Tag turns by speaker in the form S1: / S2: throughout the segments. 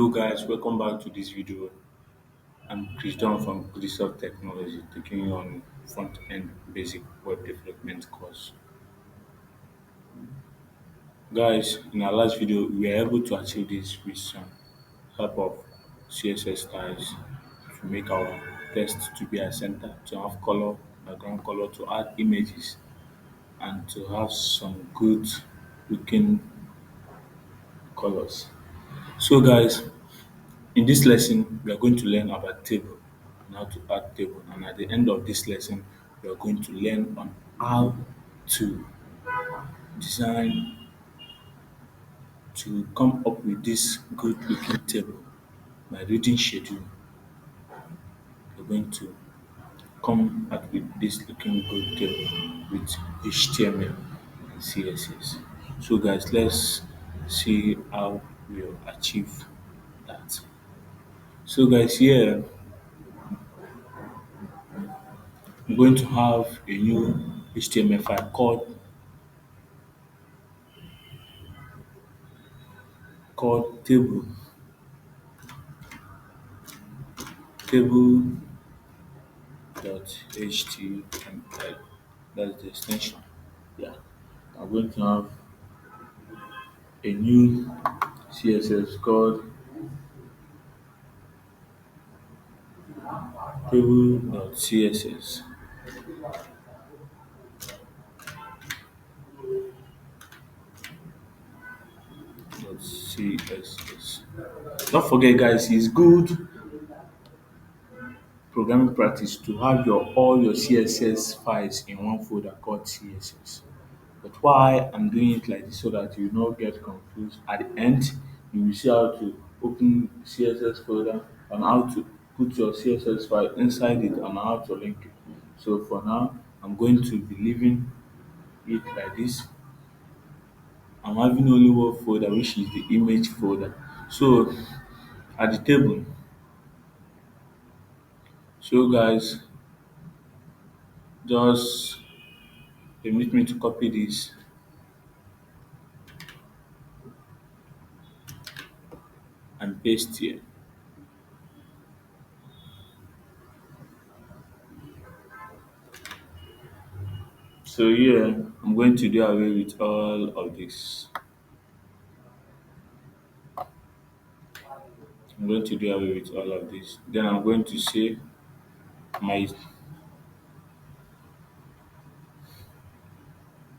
S1: Hello guys, welcome back to this video. I'm Chris John from Goodisoft Technology, taking you on front-end basic web development course. Guys, in our last video, we were able to achieve this with some help of CSS styles to make our text to be a center, to have color, background color, to add images, and to have some good looking colors. So guys, in this lesson, we are going to learn about table and how to add table. And at the end of this lesson, we are going to learn on how to design to come up with this good looking table by reading schedule. We're going to come up with this looking good table with HTML and CSS. So guys, let's see how we'll achieve that. So guys, here I'm going to have a new HTML file called table.html. That's the extension. Yeah. I'm going to have a new CSS called table.css. .css. Don't forget guys, it's good programming practice to have all your CSS files in one folder called CSS. But why I'm doing it like this so that you not get confused. At the end, you will see how to open CSS folder and how to put your CSS file inside it and how to link it. So for now, I'm going to be leaving it like this. I'm having only one folder which is the image folder. So at the table, so guys, just permit me to copy this and paste here. So here, I'm going to do away with all of this. I'm going to do away with all of this. Then I'm going to say my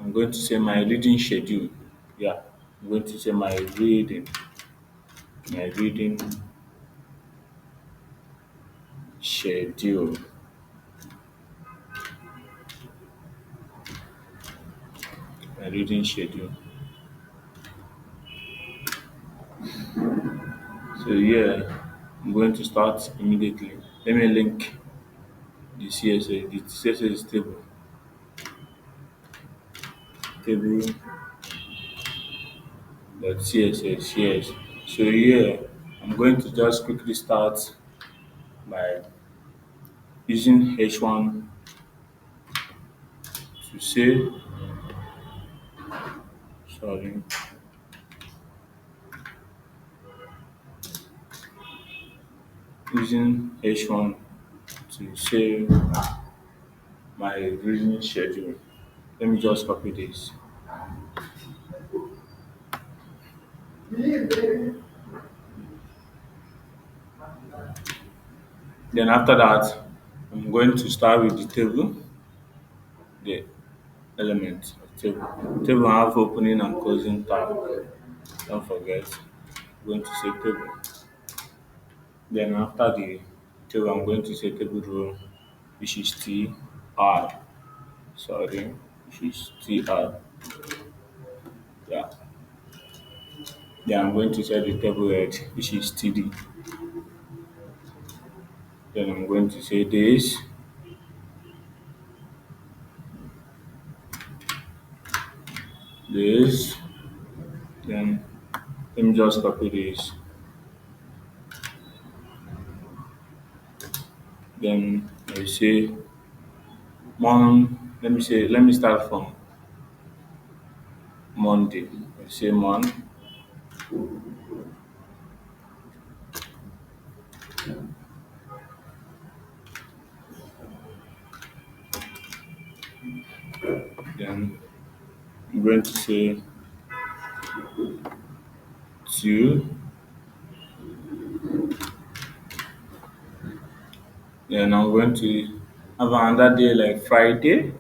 S1: I'm going to say my reading schedule. Yeah, I'm going to say my reading schedule. My reading schedule. So yeah, I'm going to start immediately. Let me link the CSS table.css. Yes. So here, I'm going to just quickly start by using H1 to say sorry. Using H1 to save my reading schedule. Let me just copy this. Then after that, I'm going to start with the table, the element of table. Table have opening and closing tab. Don't forget. I'm going to say table. Then after the table, I'm going to say table row, which is TR. Sorry, which is TR. Yeah. Then I'm going to set the table head, which is TD. Then I'm going to say this. Then let me just copy this. Then I say let me start from Monday. I say Then I'm going to say two. Then I'm going to have another day like Friday.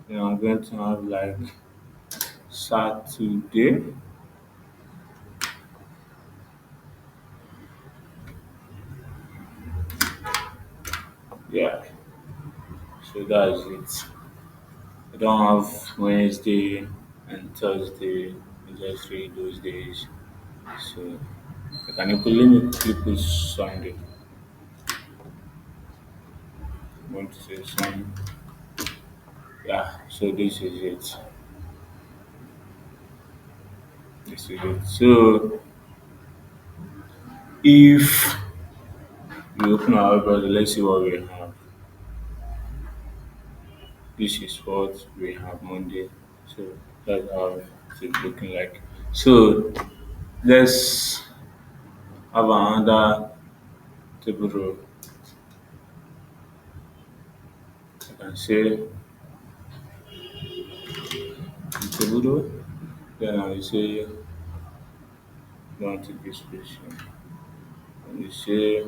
S1: Then I'm going to have like Saturday. Yeah, so that's it. I don't have Wednesday and Thursday. I just read those days. So I can equally quickly put Sunday. I'm going to say Sunday. Yeah, so this is it. This is it. So if we open our browser, let's see what we have. This is what we have Monday. So that's how it's looking like. So let's have another table row. I can say table row. Then I will say don't take this question. I will say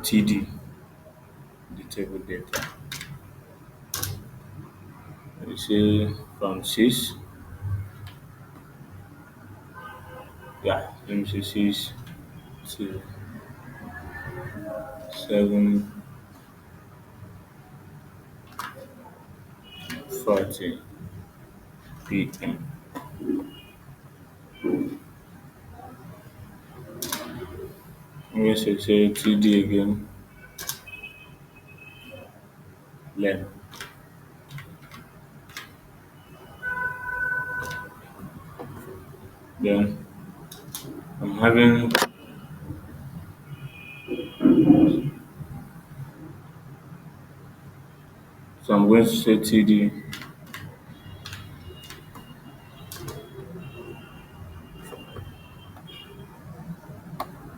S1: TD, the table data. I will say from 6, yeah, let me say 6 to 7:40 p.m. I'm going to say TD again, learn. Then I'm having, so I'm going to say TD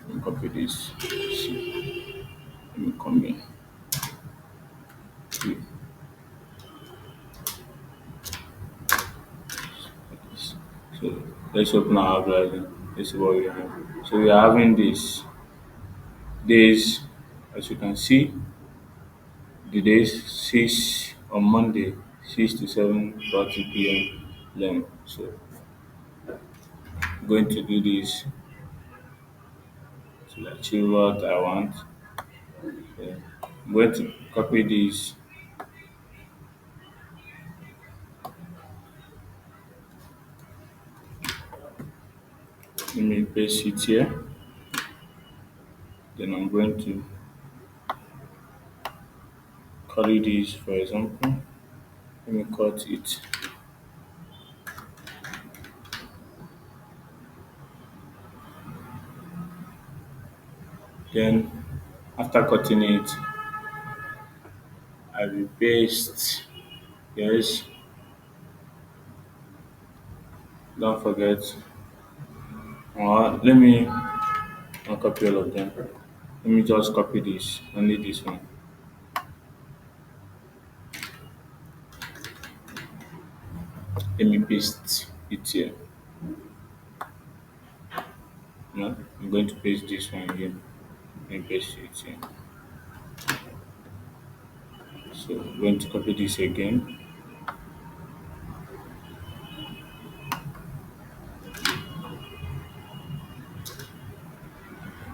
S1: and copy this. See, let me come here. See, like this. So let's open our browser. Let's see what we have. So we are having this days, as you can see, the days 6 on Monday, 6 to 7:40 p.m. Learn. So I'm going to do this to achieve what I want. So I'm going to copy this. Let me paste it here. Then I'm going to copy this, for example. Let me cut it. Then after cutting it, I will paste. Yes, don't forget. Let me not copy all of them. Let me just copy this, only this one. Let me paste it here. No, I'm going to paste this one again. Let me paste it here. So I'm going to copy this again.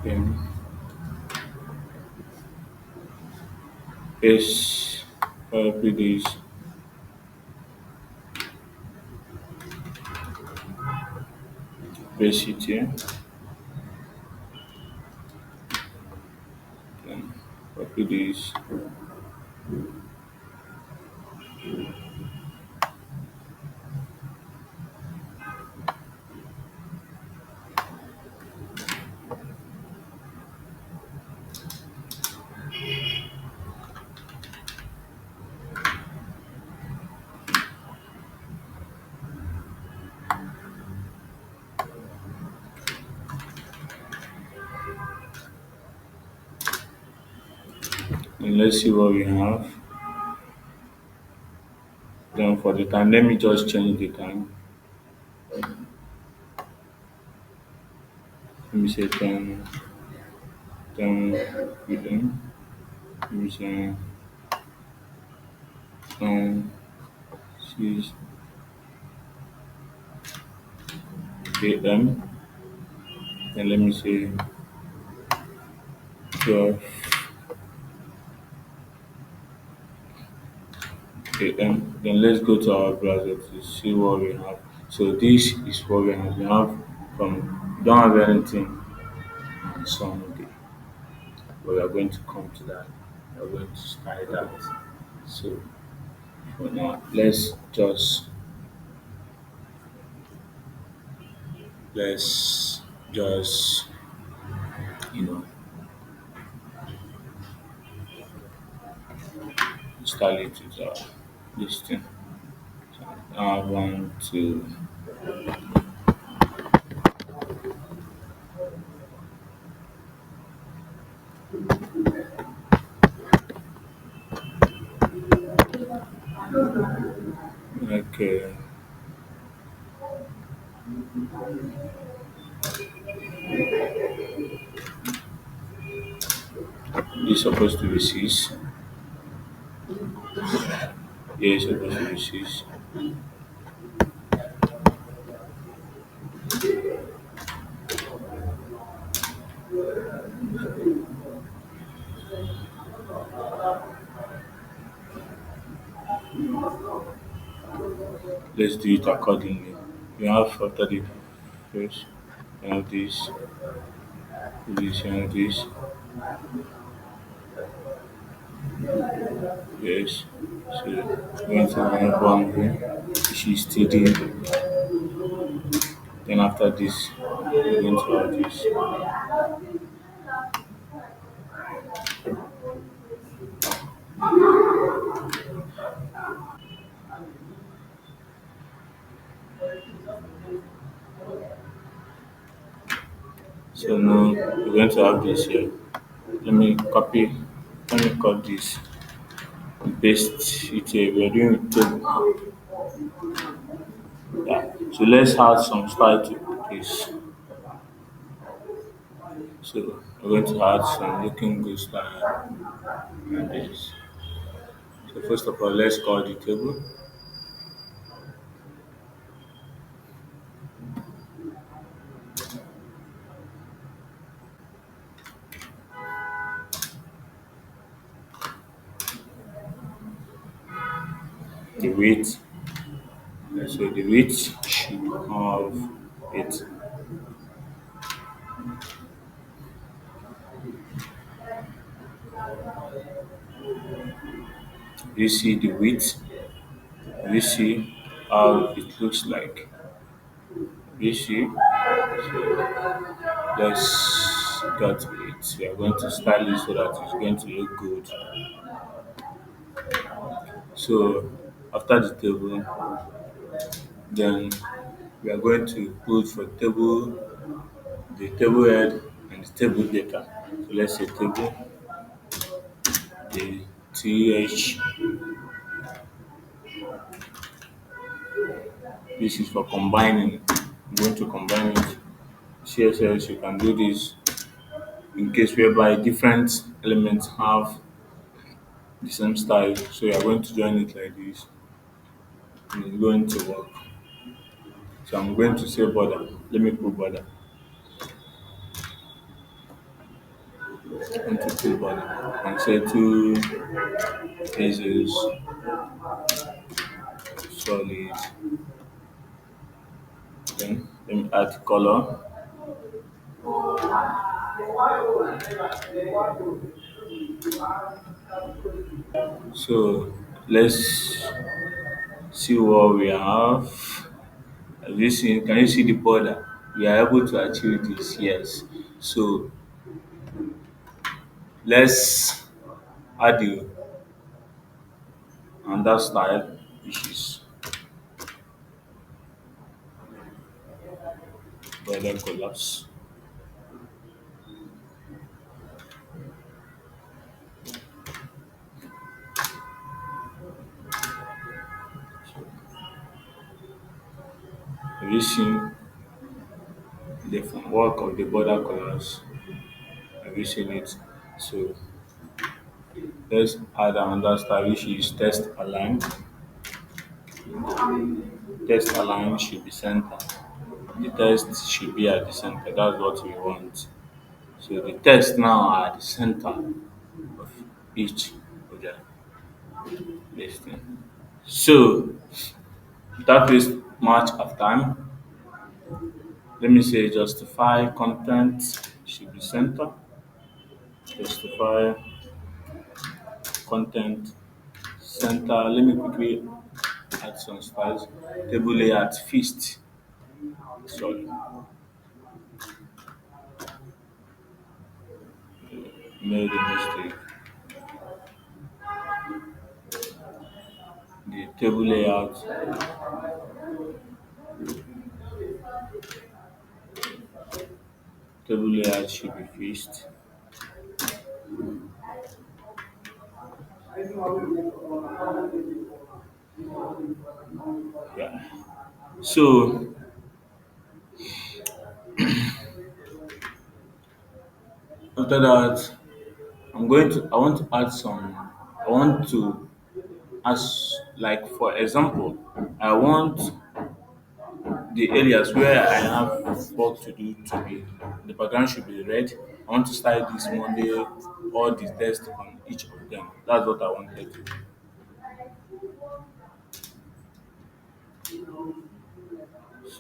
S1: Then paste, copy this. Paste it here. Then copy this. And let's see what we have. Then for the time, let me just change the time. Let me say 10, 10 p.m. Let me say 10, 6 a.m. Then let me say 12 a.m. Then let's go to our browser to see what we have. So this is what we have. We don't have anything on Sunday, but we are going to come to that. We are going to start that. So for now, let's just you know start it with this thing. I want to okay. It's supposed to be six. Yeah, it's supposed to be six. Let's do it accordingly. We have after the first, we have this, and this. Yes. So going to have one here, which is TD. Then after this, we're going to have this. So now we're going to have this here. Let me copy. Let me cut this. Paste it here. We're doing table. Yeah. So let's add some style to this. So we're going to add some looking good style on this. So first of all, let's call the table. The weight. So the weight should have it. You see the width. You see how it looks like. You see. So let's get it. We are going to style it so that it's going to look good. So after the table, then we are going to put for table the table head and the table data. So let's say table the th. This is for combining. I'm going to combine it. CSS, you can do this in case whereby different elements have the same style. So you are going to join it like this. And it's going to work. So I'm going to say border. Let me put border. I'm going to put border and say two phases solid. Then let me add color. So let's see what we have. Have you seen? Can you see the border? We are able to achieve this. Yes. So let's add the and that style, which is border collapse. seen the work of the border colors? Have you seen it? So let's add another style which is test align. Test align should be center. The text should be at the center. That's what we want. So the text now are at the center of each of the this thing. So that is much of time. Let me say justify content should be center. Justify content center. Let me quickly add some styles. Table layout feast. Sorry, made a mistake. The table layout, should be feast. Yeah. So after that, I want to add some. I want to as like for example, I want the areas where I have work to do to be the background should be red. I want to style this Monday all the text on each of them. That's what I wanted.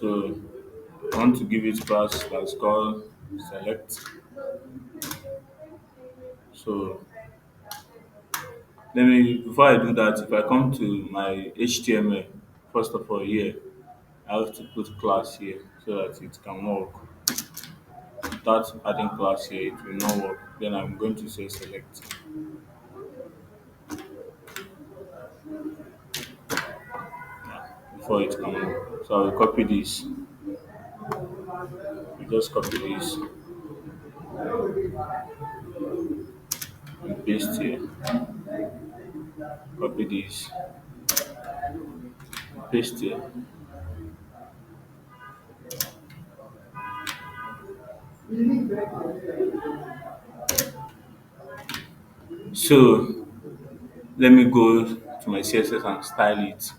S1: So I want to give it class that's called select. So let me before I do that, if I come to my HTML, first of all here, I have to put class here so that it can work. Without adding class here, it will not work. Then I'm going to say select before it can work. So I will copy this. We just copy this and paste here. Copy this, paste here. So let me go to my CSS and style it.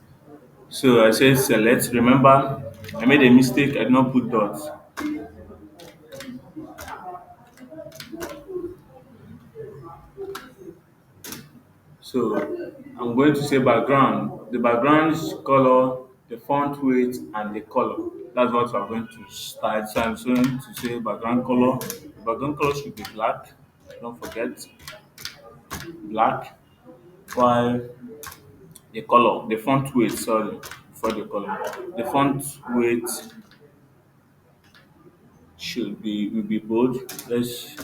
S1: So I said select. Remember, I made a mistake. I did not put dots. So I'm going to say background. The background color, the font weight, and the color. That's what I'm going to start. So I'm going to say background color. The background color should be black. Don't forget black. While the color, the font weight, sorry, for the color. The font weight will be bold. Let's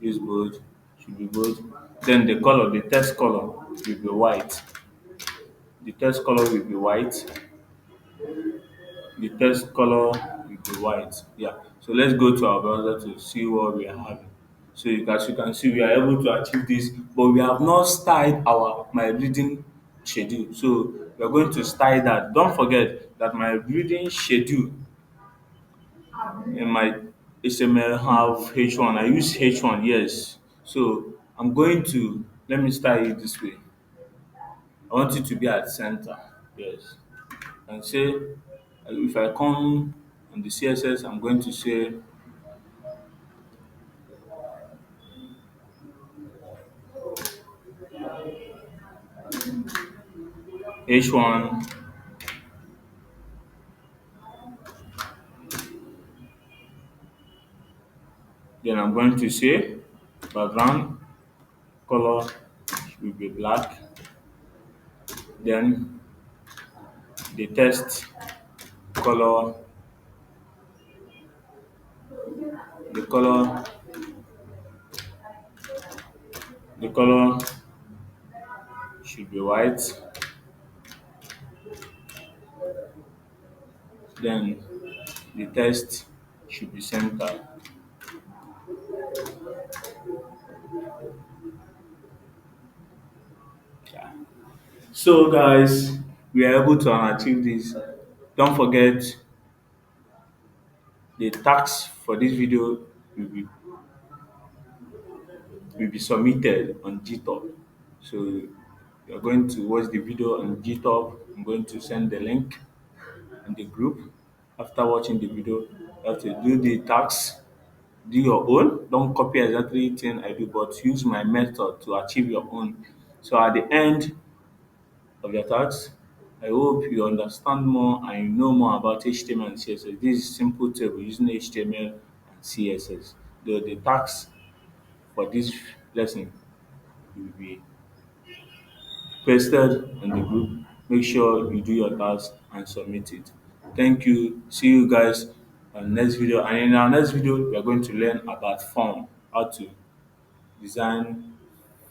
S1: use bold. Should be bold. Then the color, the text color will be white. The text color will be white. The text color will be white. Yeah. So let's go to our browser to see what we are having. So as you can see, we are able to achieve this, but we have not styled our my reading schedule. So we are going to style that. Don't forget that my reading schedule in my HTML have H1. I use H1, yes. So I'm going to let me style it this way. I want it to be at center. Yes. And say if I come on the CSS, I'm going to say H1. Then I'm going to say background color will be black. Then the text color, the color, the color should be white. Then the text should be centered. So guys, we are able to achieve this. Don't forget The task for this video will be submitted on GitHub. So you're going to watch the video on GitHub. I'm going to send the link in the group. After watching the video, you have to do the tasks, do your own. Don't copy exactly thing I do, but use my method to achieve your own. So at the end of your tasks, I hope you understand more and you know more about HTML and CSS. This is simple table using HTML and CSS. The tasks for this lesson will be pasted in the group. Make sure you do your task and submit it. Thank you. See you guys on next video. And in our next video, we are going to learn about form, how to design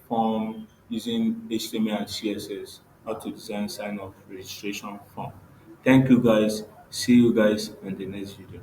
S1: form using HTML and CSS, how to design sign up registration form. Thank you guys. See you guys in the next video.